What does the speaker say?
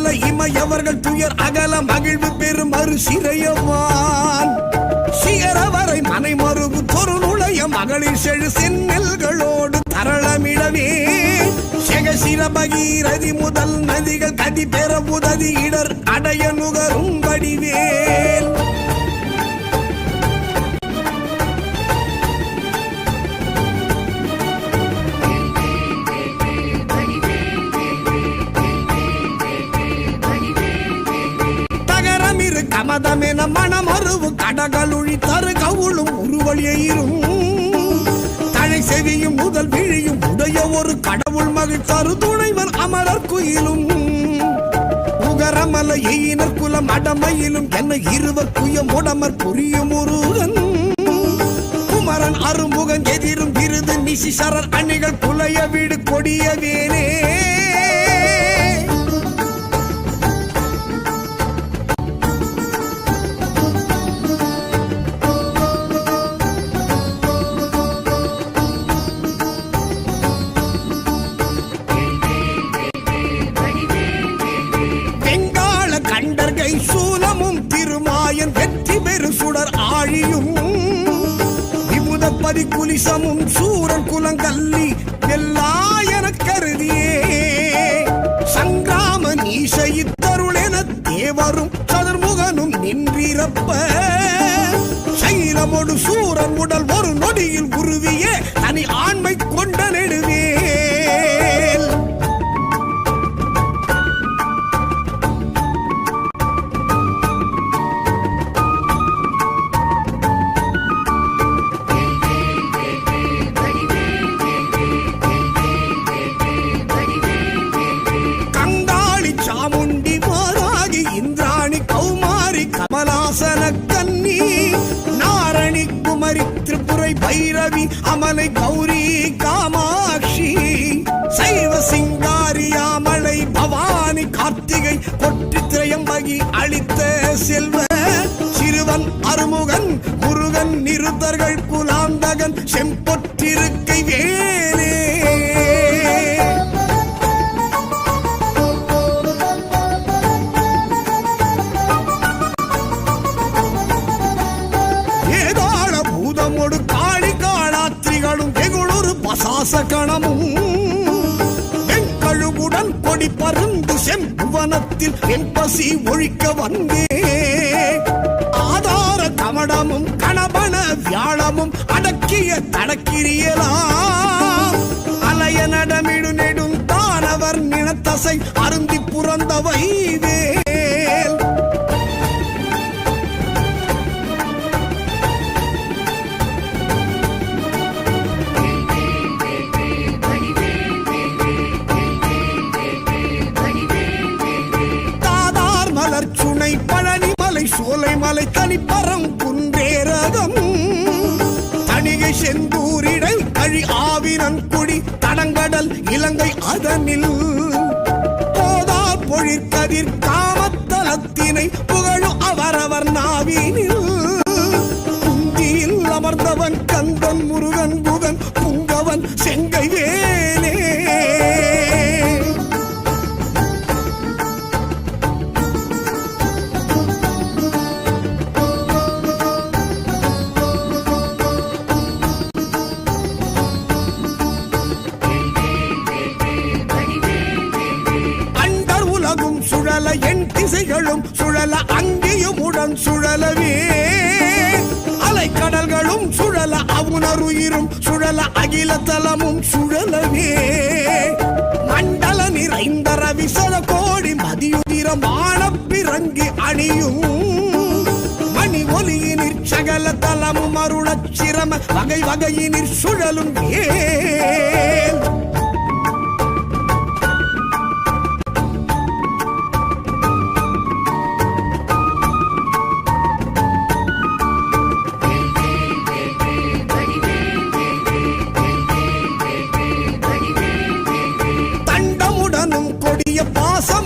சகல இமையவர்கள் துயர் அகல மகிழ்வு பெரும் மறு சிறையவான் சிகரவரை மனை மறுவு தொரு நுழைய மகளிர் செழு செந்நெல்களோடு தரளமிடவே செகசிர பகீரதி முதல் நதிகள் கதி பெற உதவி இடர் அடைய நுகரும் வடிவேல் கமதமென மனமருவு கடகளுழி தரு கவுளும் உருவழியும் தழை செவியும் முதல் விழியும் உடைய ஒரு கடவுள் மகிழ் தரு துணைவர் அமரர் குயிலும் உகரமல எயினர் குலம் அடமையிலும் என்ன இருவர் குயம் உடமர் புரியும் முருகன் குமரன் அருமுகன் எதிரும் விருது நிசிசரர் அணிகள் புலைய வீடு கொடிய வேனே சூலமும் திருமாயன் வெற்றி பெரு சுடர் ஆழியும் விமுதப்பதி குலிசமும் சூரன் குலங்கல்லி எல்லா என கருதியே சங்கிராம நீசைத்தருள் என தேவரும் சதுர்முகனும் நின்றிருப்ப சைரமொடு சூரன் உடல் ஒரு நொடியில் உருவியே தனி ஆண்மை கொண்ட நெடுவே பைரவி அமலை கௌரி காமாட்சி சைவ சிங்காரியாமலை பவானி கார்த்திகை கொற்றி திரையம்பகி அளித்த செல்வ சிறுவன் அருமுகன் முருகன் நிருத்தர்கள் குலாந்தகன் செம்பொற்றிருக்கை வேலே சாசகணமும் வெங்கழுவுடன் கொடி பருந்து செம்புவனத்தில் வெண்பசி ஒழிக்க வந்தே ஆதார கமடமும் கணபன வியாழமும் அடக்கிய தடக்கிரியலாம் அலைய நடமிடு நெடும் தானவர் நினத்தசை அருந்தி புறந்தவை வேல் சுனை பழனிமலை சோலைமலை தனிப்பரம் குன்றேரகம் தணிகை செந்தூரிடை கழி ஆவினன் குடி தடங்கடல் இலங்கை அதனில் போதா பொழிற்கதிர் காமத்தலத்தினை புகழும் அவரவர் நாவினில் குந்தியில் அமர்ந்தவன் கந்தன் முருகன் குகன் புங்கவன் செங்கை வேலே சுழல என் திசைகளும் சுழல அங்கேயும் உடன் சுழலவே அலைக்கடல்களும் சுழல அவுணருயிரும் சுழல அகில தலமும் சுழலவே மண்டல நிறைந்த ரவிசல கோடி மதியுதிரம் ஆனப்பிறங்கி அணியும் மணி ஒலியினிற் சகல தலமும் அருளச் சிரம வகை வகையினிற் சுழலும் ஏன் பாசம்